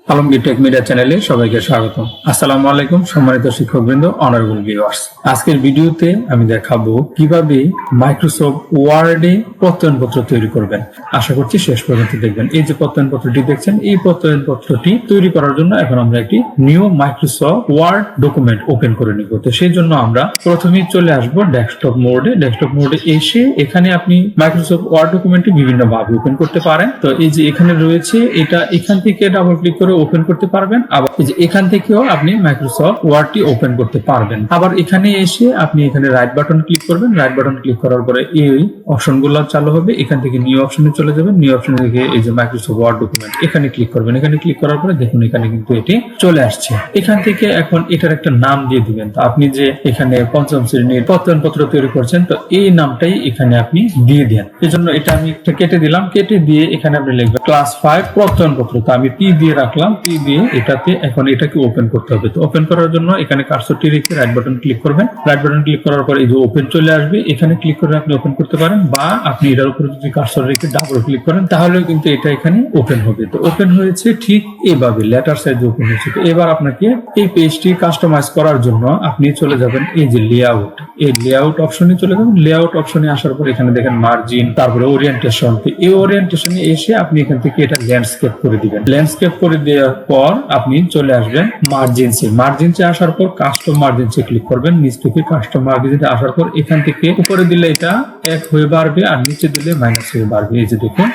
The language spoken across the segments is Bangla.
আলমগির টেক মিডিয়া চ্যানেলে সবাইকে স্বাগতম। আসসালামু আলাইকুম সম্মানিত শিক্ষকবৃন্দ, অনারেবল ভিউয়ার্স। আজকের ভিডিওতে আমি দেখাবো কিভাবে মাইক্রোসফট ওয়ার্ডে প্রত্যয়নপত্র তৈরি করবেন। আশা করছি শেষ পর্যন্ত দেখবেন। এই যে প্রত্যয়নপত্রটি দেখছেন, এই প্রত্যয়নপত্রটি তৈরি করার জন্য এখন আমরা একটি new Microsoft Word document open করে নিব। তো সেই জন্য আমরা প্রথমেই চলে আসব ডেস্কটপ মোডে। ডেস্কটপ মোডে এসে এখানে আপনি মাইক্রোসফট ওয়ার্ড ডকুমেন্টটি বিভিন্ন ভাবে ওপেন করতে পারেন। তো এই যে এখানে রয়েছে, এটা এখান থেকে ডাবল ক্লিক করে ওপেন করতে পারবেন। আবার এই যে এখান থেকেও আপনি মাইক্রোসফট ওয়ার্ডটি ওপেন করতে পারবেন। আবার এখানে এসে আপনি এখানে রাইট বাটন ক্লিক করবেন। রাইট বাটন ক্লিক করার পরে এই অপশনগুলো চালু হবে। এখান থেকে নিউ অপশনে চলে যাবেন। নিউ অপশন থেকে এই যে মাইক্রোসফট ওয়ার্ড ডকুমেন্ট এখানে ক্লিক করবেন। এখানে ক্লিক করার পরে দেখুন এখানে কিন্তু এটি চলে আসছে। এখান থেকে এখন এটার একটা নাম দিয়ে দিবেন। তো আপনি যে এখানে পঞ্চম শ্রেণীর প্রত্যয়নপত্র তৈরি করছেন, তো এই নামটাই এখানে আপনি দিয়ে দেন। এজন্য এটা আমি একটা কেটে দিলাম। কেটে দিয়ে এখানে আপনি লিখবেন ক্লাস 5 প্রত্যয়নপত্র। তো আমি পি দিয়ে রাখলাম। পি দিয়ে এটাতে এখন এটাকে ওপেন করতে হবে। তো ওপেন করার জন্য এখানে কার্সরটি রেখে রাইট বাটন ক্লিক করবেন। রাইট বাটন ক্লিক করার পর এই যে ওপেন চলে আসবে। এখানে ক্লিক করে আপনি ওপেন করতে পারেন, বা আপনি এটার উপরে যদি কার্সর রেখে ডাবল ক্লিক করেন তাহলেও কিন্তু এটা এখানে ওপেন হবে। তো ওপেন হয়েছে ঠিক এইভাবে লেটার সাইজ ওপেন হয়েছে। তো এবার আপনাকে এই পেজটি কাস্টমাইজ করার জন্য আপনি চলে যাবেন এই যে লেআউট। এই লেআউট অপশনে চলে যাবেন। লেআউট অপশনে আসার পর এখানে দেখেন মার্জিন, তারপরে ওরিয়েন্টেশন। তো এই ওরিয়েন্টেশনে এসে আপনি এখান থেকে এটা ল্যান্ডস্কেপ করে দিবেন। ল্যান্ডস্কেপ করে দেওয়ার পর আপনি চলে আসবেন মার্জিনসে। মার্জিনসে আসার পর কাস্টম মার্জিনসে ক্লিক করবেন। নিচ থেকে কাস্টম মার্জিনসে আসার পর এখান থেকে উপরে দিলে এটা 1 হয়ে বাড়বে, আর নিচে দিলে মাইনাস হয়ে বাড়বে। এই যে দেখুন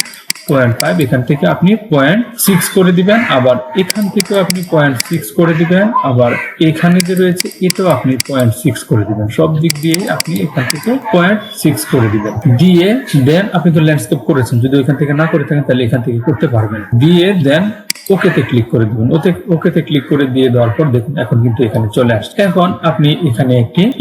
0.5, এখান থেকে আপনি 0.6 করে দিবেন। আবার এখান থেকে আপনি 0.6 করে দিবেন। আবার এখানে যে রয়েছে এটাও আপনি 0.6 করে দিবেন। সব দিক দিয়ে আপনি এখান থেকে 0.6 করে দিবেন। দিয়ে দেন আপনি তো ল্যান্ডস্কেপ করেছেন, যদি এখান থেকে না করে থাকেন তাহলে এখান থেকে করতে পারবেন। দিয়ে দেন ওকেতে ক্লিক করে দিবেন। ওকেতে ক্লিক করে দিয়ে দেওয়ার পর দেখুন এখন কিন্তু এখানে চলে আসছে। এখন আপনি এখানে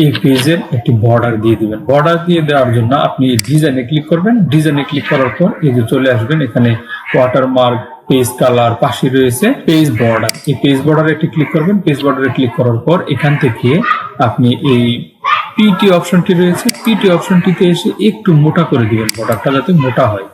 এই পেজের একটি বর্ডার দিয়ে দিবেন। বর্ডার দিয়ে দেওয়ার জন্য আপনি ডিজাইনে ক্লিক করবেন। ডিজাইনে ক্লিক করার পর এই যে চলে আসবেন এখানে ওয়াটারমার্ক, পেজ কালার, পাশে রয়েছে পেজ বর্ডার। এই পেজ বর্ডারে একটি ক্লিক করবেন। পেজ বর্ডারে ক্লিক করার পর এখান থেকে আপনি এই পিটি অপশনটি রয়েছে, পিটি অপশনটিতে এসে একটু মোটা করে দিবেন, বর্ডারটা যাতে মোটা হয়।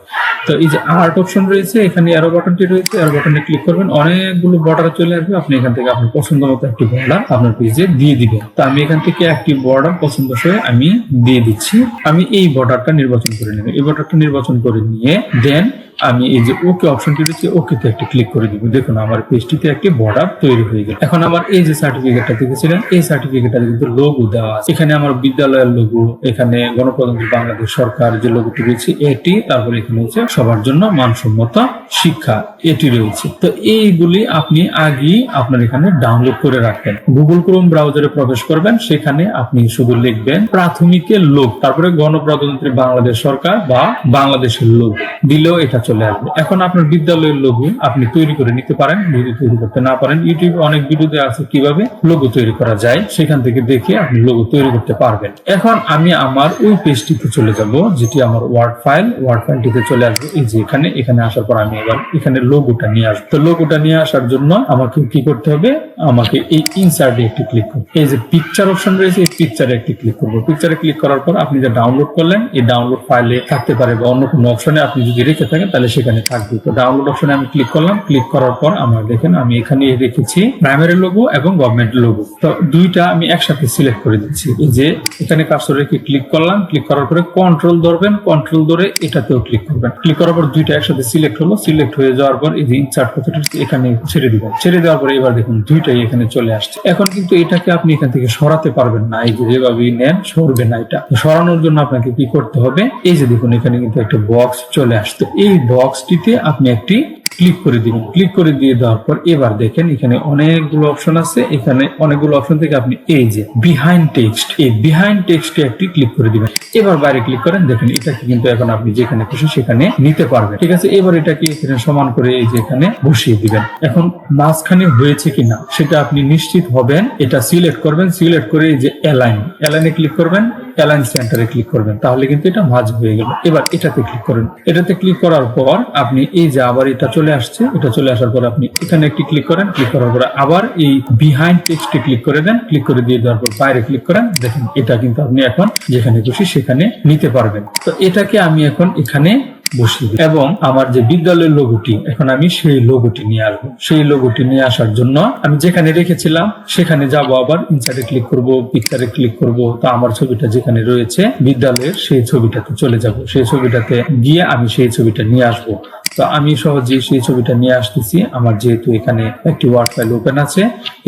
তো এই যে আর্ট অপশন রয়েছে, এখানে অ্যারো বাটনটি রয়েছে, অ্যারো বাটনে ক্লিক করবেন। অনেকগুলো বর্ডার চলে আসবে। আপনি এখান থেকে আপনার পছন্দ মতো একটি বর্ডার আপনার পেজে দিয়ে দিবেন। তো আমি এখান থেকে একটি বর্ডার পছন্দ করে আমি দিয়ে দিচ্ছি। আমি এই বর্ডারটা নির্বাচন করে নেব। এই বর্ডারটা নির্বাচন করে নিয়ে দেন আমি এই যে ওকে অপশনটি রয়েছে, ওকেতে একটি ক্লিক করে দিব। দেখুন আমার পেজটিতে একটি বর্ডার তৈরি হয়ে গেল। এখন আমার এই যে সার্টিফিকেটটা দেখেছিলেন, এই সার্টিফিকেটটা কিন্তু লোগো দেওয়া আছে। এখানে আমার বিদ্যালয়ের লোগো, এখানে গণপ্রজাতন্ত্রী বাংলাদেশ সরকার যে লোগোটি রয়েছে এটি, তারপরে এখানে হচ্ছে সবার জন্য মানসম্মত শিক্ষা এটি রয়েছে। তো এইগুলি আপনি আগেই আপনার এখানে ডাউনলোড করে রাখবেন। গুগল ক্রোম ব্রাউজারে প্রবেশ করবেন, সেখানে আপনি শুধু লিখবেন প্রাথমিকের লোগো, তারপরে গণপ্রজাতন্ত্রী বাংলাদেশ সরকার বা বাংলাদেশের লোগো দিলেও এটা চলে আসবে। এখন আপনার বিদ্যালয়ের লোগো আপনি তৈরি করে নিতে পারেন। যদি তৈরি করতে না পারেন, ইউটিউবে অনেক ভিডিও দেওয়া আছে কিভাবে লোগো তৈরি করা যায়, সেখান থেকে দেখে আপনি লোগো তৈরি করতে পারবেন। এখন আমি আমার ওই পেজটিতে চলে যাব, যেটি আমার ওয়ার্ড ফাইলটিতে চলে আসবে। এই যে এখানে আসার পর আমি এবার এখানে লোগোটা নিয়ে আসবো। তো লোগোটা নিয়ে আসার জন্য আমাকে কি করতে হবে, আমাকে এই ইনসার্টে একটি ক্লিক করব। এই যে পিকচার অপশন রয়েছে, এই পিকচারে একটি ক্লিক করব। পিকচারে ক্লিক করার পর আপনি যে ডাউনলোড করলেন, এই ডাউনলোড ফাইলে থাকতে পারে বা অন্য কোনো অপশনে আপনি যদি রেখে থাকেন তাহলে সেখানে থাকবে। তো ডাউনলোড অপশনে আমি ক্লিক করলাম। ক্লিক করার পর আমার দেখেন আমি এখানে রেখেছি প্রাইমারি লোগো এবং গভর্নমেন্ট লোগো। তো দুইটা আমি একসাথে সিলেক্ট করে দিচ্ছি। এই যে এখানে কার্সর রেখে ক্লিক করলাম। ক্লিক করার পরে কন্ট্রোল ধরবেন, কন্ট্রোল ধরে এটাতেও ক্লিক করবেন। ক্লিক করার পর দুইটা একসাথে সিলেক্ট হলো। সিলেক্ট হয়ে যাওয়ার পর এই যে ইনসার্ট কথাটা এখানে ছেড়ে দিবেন। ছেড়ে দেওয়ার পরে এবার দেখুন দুইটাই এখানে চলে আসছে। এখন কিন্তু এটাকে আপনি এখান থেকে সরাতে পারবেন না। এই যে যেভাবে নেন সরবে না। এটা সরানোর জন্য আপনাকে কি করতে হবে, এই যে দেখুন এখানে কিন্তু একটা বক্স চলে আসছে। এই বক্সটিতে আপনি একটি ক্লিক করে দিবেন। ক্লিক করে দিয়ে দেওয়ার পর এবার দেখেন এখানে অনেকগুলো অপশন আছে। এখানে অনেকগুলো অপশন থেকে আপনি এই যে বিহাইন্ড টেক্সট, এই বিহাইন্ড টেক্সটে একটি ক্লিক করে দিবেন। এবার বাইরে ক্লিক করেন। দেখেন এটাকে কিন্তু এখন আপনি যেখানে খুশি সেখানে নিতে পারবেন। ঠিক আছে, এবার এটাকে এখানে সমান করে এই যে এখানে বসিয়ে দিবেন। এখন মাঝখানে হয়েছে কিনা সেটা আপনি নিশ্চিত হবেন। এটা সিলেক্ট করবেন। সিলেক্ট করে এই যে অ্যালাইনে ক্লিক করবেন। অ্যালাইন সেন্টারে ক্লিক করবেন, তাহলে কিন্তু এটা ভাঁজ হয়ে গেল। এবার এটাতে ক্লিক করুন। এটাতে ক্লিক করার পর আপনি এই যে আবার এটা চলে আসছে। এটা চলে আসার পর আপনি এখানে একটি ক্লিক করেন। ক্লিক করার পর আবার এই বিহাইন্ড টেক্সটে ক্লিক করে দেন। ক্লিক করে দিয়ে দেওয়ার পর বাইরে ক্লিক করেন। দেখেন এটা কিন্তু আপনি এখন যেখানে খুশি সেখানে নিতে পারবেন। তো এটাকে আমি এখন এখানে বসিয়ে দিই এবং আমার যে বিদ্যালয়ের লোগোটি, এখন আমি সেই লোগোটি নিয়ে আসবো। সেই লোগোটি নিয়ে আসার জন্য আমি যেখানে রেখেছিলাম সেখানে যাব, আবার ইনসার্টে ক্লিক করব, পিকচারে ক্লিক করব। তো আমার ছবিটা যেখানে রয়েছে বিদ্যালয়ের সেই ছবিটাতে চলে যাব। সেই ছবিটাতে গিয়ে আমি সেই ছবিটা নিয়ে আসবো। তো আমি সহজেই সেই ছবিটা নিয়ে আসতেছি। আমার যেহেতু এখানে একটি ওয়ার্ড ফাইল ওপেন আছে,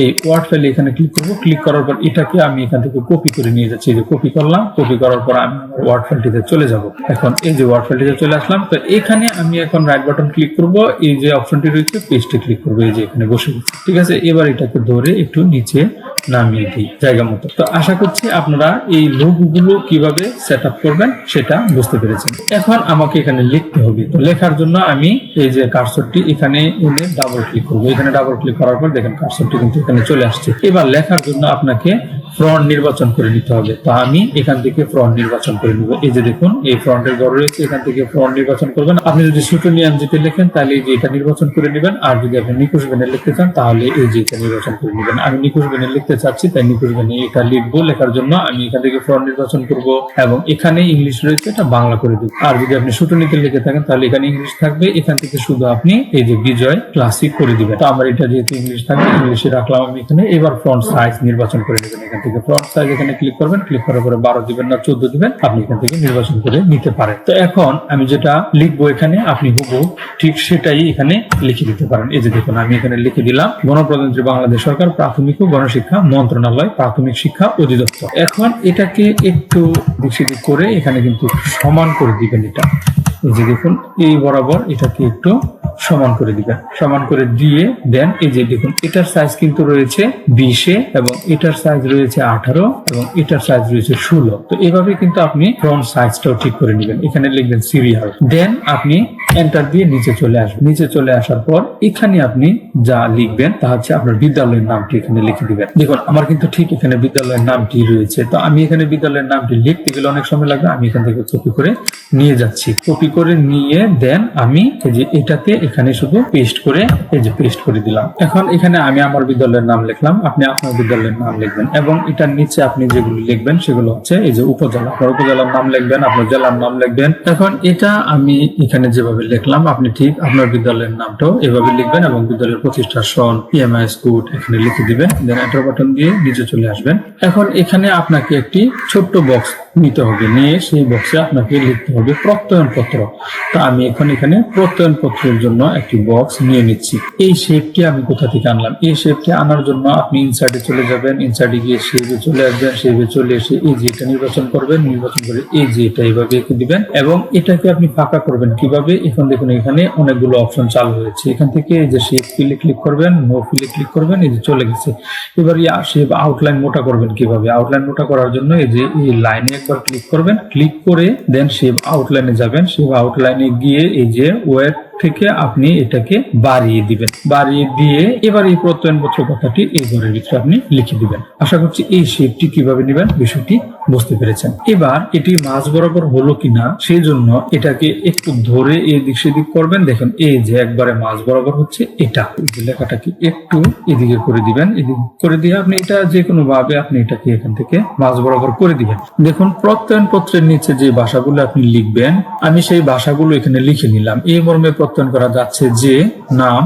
এই ওয়ার্ড ফাইলে এখানে ক্লিক করব। ক্লিক করার পর এটাকে আমি এখান থেকে কপি করে নিয়ে যাচ্ছি। যে কপি করলাম, কপি করার পর আমি ওয়ার্ড ফাইলটিতে চলে যাব। এখন এই যে ওয়ার্ড ফাইলটিতে চলে আসলাম। তো এখানে আমি এখন রাইট বাটন ক্লিক করব, এই যে অপশনটি রয়েছে পেস্টে ক্লিক করব। এই যে এখানে বসে গেছে, ঠিক আছে। এবার এটাকে ধরে একটু নিচে নামিয়ে দিই জায়গা মতো। তো আশা করছি আপনারা এই লোগোগুলো কিভাবে সেট আপ করবেন সেটা বুঝতে পেরেছেন। এখন আমাকে এখানে লিখতে হবে। তো লেখার জন্য আমি এই যে কার্সরটি এখানে এনে ডাবল ক্লিক করবো। এখানে ডাবল ক্লিক করার পর দেখেন কার্সরটি কিন্তু এখানে চলে আসছে। এবার লেখার জন্য আপনাকে ফ্রন্ট নির্বাচন করে নিতে হবে। তো আমি এখান থেকে ফ্রন্ট নির্বাচন করে নিব। এই যে দেখুন এই ফ্রন্টের ঘর রয়েছে, এখান থেকে ফ্রন্ট নির্বাচন করবেন। আপনি যদি সুটনিয়াম জিতে লেখেন তাহলে এই যে এটা নির্বাচন করে নেবেন, আর যদি আপনি নিকুশ বেনে লিখতে চান তাহলে এই যে এটা নির্বাচন করে নেবেন। আমি নিকুশ বেনে লিখতে চাচ্ছি, তাই নিকুশ বেনে এটা লিখবো। লেখার জন্য আমি এখান থেকে ফ্রন্ট নির্বাচন করব এবং এখানে ইংলিশ রয়েছে, এটা বাংলা করে দিব। আর যদি আপনি সুটনিতে লিখে থাকেন তাহলে এখানে ইংলিশ থাকবে। এখান থেকে শুধু আপনি এই যে বিজয় ক্লাসিক করে দিবেন। তো আমার এটা যেহেতু ইংলিশ থাকবে, ইংলিশে রাখলাম আমি এখানে। এবার ফ্রন্ট সাইজ নির্বাচন করে নেবেন। এখান থেকে ফ্রন্ট সাইজ এখানে ক্লিক করবেন। ক্লিক করার পরে 12 দিবেন না 14 দিবেন, আপনি এখান থেকে নির্বাচন করে নিতে পারেন। তো এখন আমি যেটা লিখবো এখানে আপনি হুবহু ঠিক সেটাই এখানে লিখে দিতে পারেন। এই যে দেখুন আমি এখানে লিখে দিলাম গণপ্রজাতন্ত্রী বাংলাদেশ সরকার প্রাথমিক ও গণশিক্ষা মন্ত্রণালয় প্রাথমিক শিক্ষা অধিদপ্তর। এখন এটাকে একটু দিক করে এখানে কিন্তু সমান করে দিবেন। এটা এই যে দেখুন এই বরাবর এটাকে একটু সমান করে দিবেন। সমান করে দিয়ে দেন এই যে দেখুন এটার সাইজ কিন্তু রয়েছে 20 এবং এটার সাইজ রয়েছে 18 এবং এটার সাইজ রয়েছে 16। তো এভাবে কিন্তু আপনি ফ্রন্ট সাইজটাও ঠিক করে নেবেন। এখানে লিখবেন সিরিয়াল, দেন আপনি এন্টার দিয়ে নিচে চলে আসবেন। নিচে চলে আসার পর এখানে আপনি যা লিখবেন তা হচ্ছে আপনার বিদ্যালয়ের নামটি এখানে লিখে দিবেন। দেখুন আমার কিন্তু ঠিক এখানে বিদ্যালয়ের নামটি রয়েছে। তো আমি এখানে বিদ্যালয়ের নামটি লিখতে গেলে অনেক সময় লাগবে। আমি এখান থেকে কপি করে নিয়ে যাচ্ছি। কপি করে নিয়ে দেন আমি এই যে এটাতে এখানে শুধু পেস্ট করে এই যে পেস্ট করে দিলাম। এখন এখানে আমি আমার বিদ্যালয়ের নাম লিখলাম, আপনি আপনার বিদ্যালয়ের নাম লিখবেন এবং এটার নিচে আপনি যেগুলো লিখবেন সেগুলো হচ্ছে এই যে উপজেলা, আপনার উপজেলার নাম লিখবেন, আপনার জেলার নাম লিখবেন। এখন এটা আমি এখানে যেভাবে লিখলাম আপনি ঠিক আপনার বিদ্যালয়ের নামটাও এভাবে লিখবেন এবং বিদ্যালয়ের প্রতিষ্ঠার সন এমএস কোড এখানে লিখে দিবেন। দেন এন্টার বাটন দিয়ে নিচে চলে আসবেন। এখন এখানে আপনাকে একটি ছোট্ট বক্স নিতে হবে, নিয়ে সেই বক্সে আপনাকে লিখতে হবে প্রত্যয়নপত্র। তো আমি এখন এখানে প্রত্যয়নপত্রের জন্য একটি বক্স নিয়ে নিচ্ছি। এই শেপটি আমি কোথা থেকে আনলাম? এই শেপটি আনার জন্য আপনি ইনসার্টে চলে যাবেন, ইনসার্টে গিয়ে শেপে চলে আসবেন, শেপে চলে এসে এই যে এটা নির্বাচন করবেন, নির্বাচন করে এই যে এটা এইভাবে এঁকে দিবেন এবং এটাকে আপনি ফাঁকা করবেন কিভাবে? এখন দেখুন এখানে অনেকগুলো অপশন চালু হয়েছে। এখান থেকে এই যে শেপ ফিলে ক্লিক করবেন, নো ফিলে ক্লিক করবেন, এই যে চলে গেছে। এবার শেপ আউটলাইন মোটা করবেন কিভাবে? আউটলাইন মোটা করার জন্য এই যে এই লাইনে একবার ক্লিক করবেন, ক্লিক করে দেন শেপ আউটলাইনে যাবেন। শেপ আউটলাইনে গিয়ে এই যে ওয়েট থেকে আপনি এটাকে বাড়িয়ে দিবেন। বাড়িয়ে দিয়ে এবার এই প্রত্যয়নপত্র কথাটি এই ঘরের ভিতরে আপনি লিখে দিবেন। আশা করছি এই শেপটি কিভাবে নেবেন বিষয়টি বুঝতে পেরেছেন। এবার এটি মাঝ বরাবর হলো কিনা সেই জন্য এটাকে একটু ধরে এই দিক সেদিক করবেন। দেখেন এই যে একবারে মাঝ বরাবর হচ্ছে। এটা লেখাটাকে একটু এদিকে করে দিবেন। এদিকে করে দিয়ে আপনি এটা যে কোনো ভাবে আপনি এটাকে এখান থেকে মাঝ বরাবর করে দিবেন। দেখুন প্রত্যয়নপত্রের নিচে যে ভাষাগুলো আপনি লিখবেন আমি সেই ভাষাগুলো এখানে লিখে নিলাম। এই মর্মে প্রত্যয়ন করা যাচ্ছে যে নাম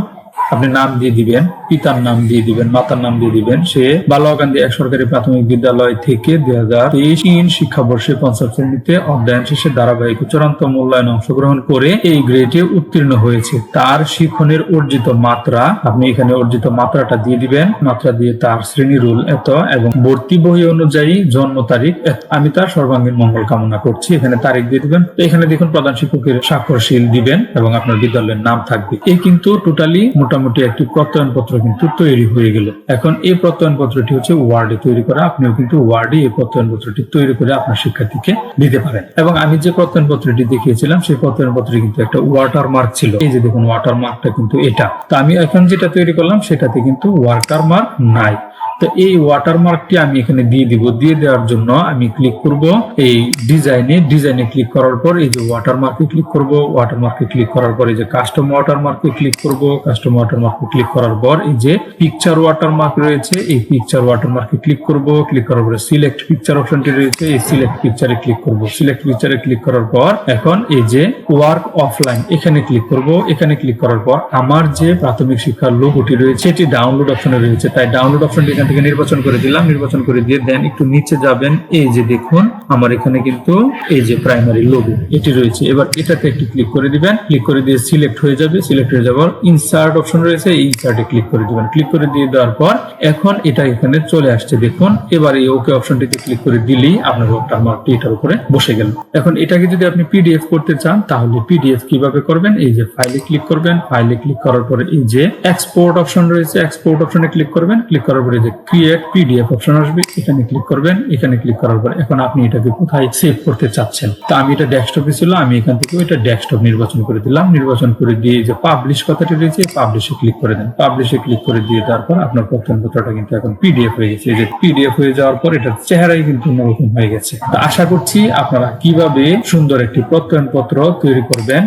আপনি নাম দিয়ে দিবেন, পিতার নাম দিয়ে দিবেন, মাতার নাম দিয়ে দিবেন। সে বালুয়াকান্দি এক সরকারি প্রাথমিক বিদ্যালয় থেকে 2023 শিক্ষাবর্ষে 5ম শ্রেণীতে অধ্যয়ন শেষে ধারাবাহিক চূড়ান্ত মূল্যায়নে অংশগ্রহণ করে এই গ্রেডে উত্তীর্ণ হয়েছে। তার শিক্ষণের অর্জিত মাত্রা আপনি এখানে অর্জিত মাত্রাটা দিয়ে দিবেন। মাত্রা দিয়ে তার শ্রেণী রোল এত এবং ভর্তি বই অনুযায়ী জন্ম তারিখ। আমি তার সর্বাঙ্গীন মঙ্গল কামনা করছি। এখানে তারিখ দিয়ে দিবেন। এখানে দেখুন প্রধান শিক্ষকের স্বাক্ষরশীল দিবেন এবং আপনার বিদ্যালয়ের নাম থাকবে। এই কিন্তু টোটালি মোটামুটি একটি প্রত্যয়নপত্র কিন্তু তৈরি হয়ে গেল। এখন এই প্রত্যয়নপত্রটি হচ্ছে ওয়ার্ডে তৈরি করা। আপনিও কিন্তু ওয়ার্ডে এই প্রত্যয়নপত্রটি তৈরি করে আপনার শিক্ষার্থীকে দিতে পারেন। এবং আমি যে প্রত্যয়নপত্রটি দেখিয়েছিলাম সেই প্রত্যয়নপত্রে কিন্তু একটা ওয়াটারমার্ক ছিল। এই যে দেখুন ওয়াটারমার্কটা কিন্তু এটা। তো আমি এখন যেটা তৈরি করলাম সেটাতে কিন্তু ওয়াটারমার্ক নাই। তো এই ওয়াটারমার্কটি আমি এখানে দিয়ে দিব। দিয়ে দেওয়ার জন্য আমি ক্লিক করব এই ডিজাইনে ক্লিক করার পর এই যে ওয়াটারমার্কে ক্লিক করব। ওয়াটারমার্কে ক্লিক করার পর এই যে কাস্টম ওয়াটারমার্কে ক্লিক করব। কাস্টম ওয়াটারমার্কে ক্লিক করার পর এই যে পিকচার ওয়াটারমার্ক রয়েছে, এই পিকচার ওয়াটারমার্কে ক্লিক করব। ক্লিক করার পরে সিলেক্ট পিকচার অপশনটি রয়েছে, এই সিলেক্ট পিকচারে ক্লিক করব। সিলেক্ট পিকচারে ক্লিক করার পর এখন এই যে ওয়ার্ক অফলাইন এখানে ক্লিক করব। এখানে ক্লিক করার পর আমার যে প্রাথমিক শিক্ষার লোগোটি রয়েছে এটি ডাউনলোড অপশনে রয়েছে, তাই ডাউনলোড অপশনটি এখান থেকে নির্বাচন করে দিলাম। নির্বাচন করে দিয়ে দেন একটু নিচে যাবেন, এই যে দেখুন আমার এখানে কিন্তু এই যে প্রাইমারি লোগো এটি রয়েছে। এবার এটাতে একটু ক্লিক করে দিবেন। ক্লিক করে দিয়ে সিলেক্ট হয়ে যাবে। সিলেক্ট হয়ে যাওয়ার ইনসার্ট অপশন রয়েছে, এই ইনসার্টে ক্লিক করে দিবেন। ক্লিক করে দিয়ে দেওয়ার পর এখন এটা এখানে চলে আসছে দেখুন। এবার এই ওকে অপশনটিতে ক্লিক করে দিলেই আপনার ওয়াটারমার্কটি এটার উপরে বসে গেল। এখন এটাকে যদি আপনি পিডিএফ করতে চান তাহলে পিডিএফ কিভাবে করবেন, এই যে ফাইলে ক্লিক করবেন। ফাইলে ক্লিক করার পরে এই যে এক্সপোর্ট অপশন রয়েছে, এক্সপোর্ট অপশনে ক্লিক করবেন। ক্লিক করার পরে যে ক্রিয়েট পিডিএফ অপশন আসবে, এখানে ক্লিক করবেন। এখানে ক্লিক করার পর এখন আপনি এটাকে কোথায় সেভ করতে চাচ্ছেন, তো আমি এটা ডেস্কটপে ছিল, আমি এখান থেকে এটা ডেস্কটপ নির্বাচন করে দিলাম। নির্বাচন করে দিয়ে যে পাবলিশ কথাটি রয়েছে পাবলিশে ক্লিক করে দেন। পাবলিশে ক্লিক করে দিয়ে তারপর আপনার প্রত্যয়নপত্রটা কিন্তু এখন পিডিএফ হয়ে গেছে। এই যে পিডিএফ হয়ে যাওয়ার পর এটার চেহারাই কিন্তু অন্যরকম হয়ে গেছে। তো আশা করছি আপনারা কিভাবে সুন্দর একটি প্রত্যয়নপত্র তৈরি করবেন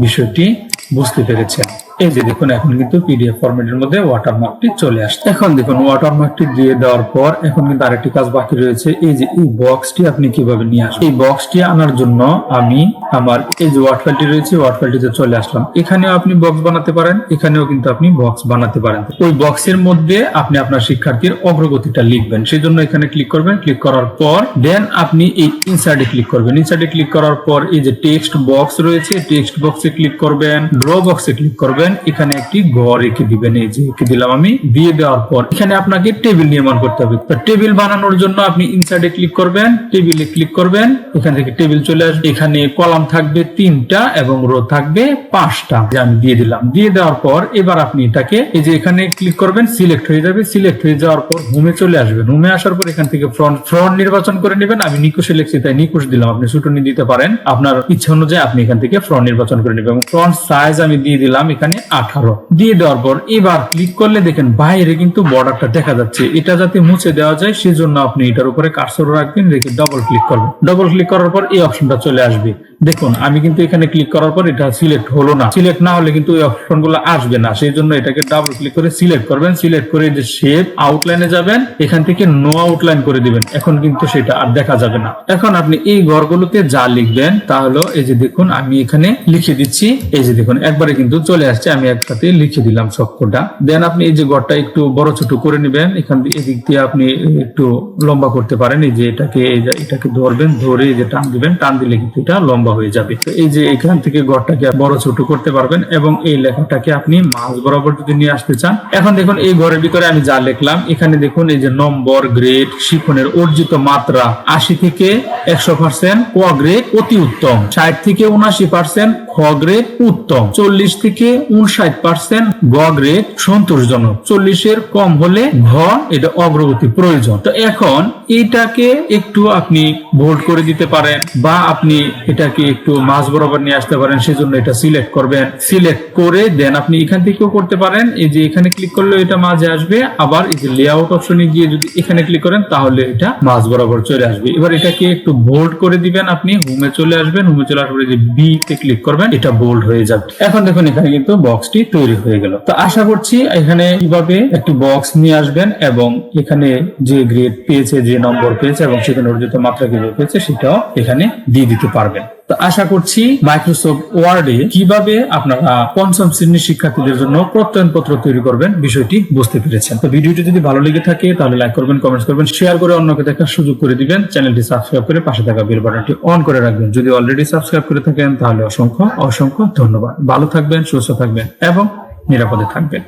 বিষয়টি বুঝতে পেরেছেন। এই যে দেখুন এখন কিন্তু পিডিএফ ফরম্যাটের মধ্যে ওয়াটারমার্কটি চলে আসছে। এখন দেখুন ওয়াটারমার্কটি দিয়ে দেওয়ার পর এখন কিন্তু আরেকটি কাজ বাকি রয়েছে, এই যে এই বক্সটি আপনি কিভাবে নিয়ে আসবেন। এই বক্সটি আনার জন্য আমি আমার এই যে ওয়ার্ড ফাইলটি রয়েছে ওয়ার্ড ফাইলটিতে চলে আসলাম। এখানেও আপনি বক্স বানাতে পারেন, এখানেও কিন্তু আপনি বক্স বানাতে পারেন। ওই বক্সের মধ্যে আপনি আপনার শিক্ষার্থীর অগ্রগতিটা লিখবেন, সেই জন্য এখানে ক্লিক করবেন। ক্লিক করার পর দেন আপনি এই ইনসার্টে ক্লিক করবেন। ইনসার্টে ক্লিক করার পর এই যে টেক্সট বক্স রয়েছে টেক্সট বক্সে ক্লিক করবেন, ড্র বক্সে ক্লিক করবেন। এখানে একটি ঘর এঁকে দিবেন, এই যে এঁকে দিলাম আমি। দিয়ে দেওয়ার পর এখানে আপনাকে টেবিল নির্মাণ করতে হবে। তো টেবিল বানানোর জন্য আপনি ইনসার্টে ক্লিক করবেন, টেবিলে ক্লিক করবেন, এখান থেকে টেবিল চলে আসবে। এখানে কলাম থাকবে 3টা এবং রো থাকবে 5টা, আমি দিয়ে দিলাম। দিয়ে দেওয়ার পর এবার আপনি এটাকে এই যে এখানে ক্লিক করবেন, সিলেক্ট হয়ে যাবে। সিলেক্ট হয়ে যাওয়ার পর হোমে চলে আসবেন। হোমে আসার পর এখান থেকে ফ্রন্ট নির্বাচন করে নেবেন। আমি নিকুশে লিখছি তাই নিকুশ দিলাম, আপনি ছুটনি দিতে পারেন, আপনার ইচ্ছা অনুযায়ী আপনি এখান থেকে ফ্রন্ট নির্বাচন করে নেবেন। এবং ফ্রন্ট সাইজ আমি দিয়ে দিলাম এখানে 18। দিয়ে দেওয়ার পর এবার ক্লিক করলে দেখেন বাইরে কিন্তু বর্ডারটা দেখা যাচ্ছে। এটা যাতে মুছে দেওয়া যায় সেজন্য আপনি এটার উপরে কার্সর রাখবেন, রেখে ডবল ক্লিক করবেন। ডবল ক্লিক করার পর এই অপশনটা চলে আসবে। দেখুন আমি কিন্তু এখানে ক্লিক করার পর এটা সিলেক্ট হলো না। সিলেক্ট না হলে কিন্তু ওই অপশনগুলো আসবে না, সেই জন্য এটাকে ডাবল ক্লিক করে সিলেক্ট করবেন। সিলেক্ট করে যে শেপ আউটলাইনে যাবেন, এখান থেকে নো আউটলাইন করে দিবেন। এখন কিন্তু সেটা আর দেখা যাবে না। এখন আপনি এই ঘরগুলোতে যা লিখবেন তাহলে এই যে দেখুন আমি এখানে লিখে দিচ্ছি। এই যে দেখুন একবারে কিন্তু চলে আসছে, আমি একসাথে লিখে দিলাম সবকটা। দেন আপনি এই যে ঘরটা একটু বড় ছোট করে নেবেন। এখান দিয়ে এদিক দিয়ে আপনি একটু লম্বা করতে পারেন। এই যে এটাকে ধরবেন, ধরে এই যে টান দিবেন, টান দিলে কিন্তু এটা লম্বা হয়ে যাবে। তো এই যে এখান থেকে ঘরটাকে বড় ছোট করতে পারবেন এবং এই লেখাটাকে আপনি মাঝ বরাবর যদি নিয়ে আসতে চান। এখন দেখুন এই ঘরের ভিতরে আমি যা লিখলাম, এখানে দেখুন এই যে নম্বর, গ্রেড, শিক্ষণের অর্জিত মাত্রা 80 থেকে 100%, ক গ্রেড অতি উত্তম, 60 থেকে 79%, খ গ্রেড উত্তম, 40 থেকে 59%, গ গ্রেড সন্তোষজনক, 40-এর কম হলে ঘ এটা অগ্রগতি প্রয়োজন। তো এখন এটাকে একটু আপনি বোল্ড করে দিতে পারেন বা আপনি এটাকে একটু মাঝ বরাবর নিয়ে আসতে পারেন, সেজন্য এটা সিলেক্ট করবেন। সিলেক্ট করে দেন আপনি এখান থেকেও করতে পারেন। এই যে এখানে ক্লিক করলে এটা মাঝে আসবে, আবার এই যে লেআউট অপশনে গিয়ে যদি এখানে ক্লিক করেন তাহলে এটা মাঝ বরাবর চলে আসবে। এবার এটাকে একটু বোল্ড করে দিবেন, আপনি হোমে চলে আসবেন। হোমে চলে আসার পরে যে বি তে ক্লিক করবেন, এটা বোল্ড হয়ে যাবে। এখন দেখুন এখানে কিন্তু বক্সটি তৈরি হয়ে গেল। তো আশা করছি এখানে কিভাবে একটি বক্স নিয়ে আসবেন এবং এখানে যে গ্রেড পেয়েছে, যে নম্বর পেয়েছে এবং সেখানে অর্জিত মাত্রা কিভাবে পেয়েছে সেটাও এখানে দিয়ে দিতে পারবেন। তো আশা করছি মাইক্রোসফট ওয়ার্ডে কিভাবে আপনারা পঞ্চম শ্রেণীর শিক্ষার্থীদের জন্য প্রত্যয়নপত্র তৈরি করবেন বিষয়টি বুঝতে পেরেছেন। তো ভিডিওটি যদি ভালো লেগে থাকে তাহলে লাইক করবেন, কমেন্টস করবেন, শেয়ার করে অন্যকে দেখার সুযোগ করে দিবেন। চ্যানেলটি সাবস্ক্রাইব করে পাশে থাকা বেল বাটনটি অন করে রাখবেন। যদি অলরেডি সাবস্ক্রাইব করে থাকেন তাহলে অসংখ্য ধন্যবাদ। ভালো থাকবেন, সুস্থ থাকবেন এবং নিরাপদে থাকবেন।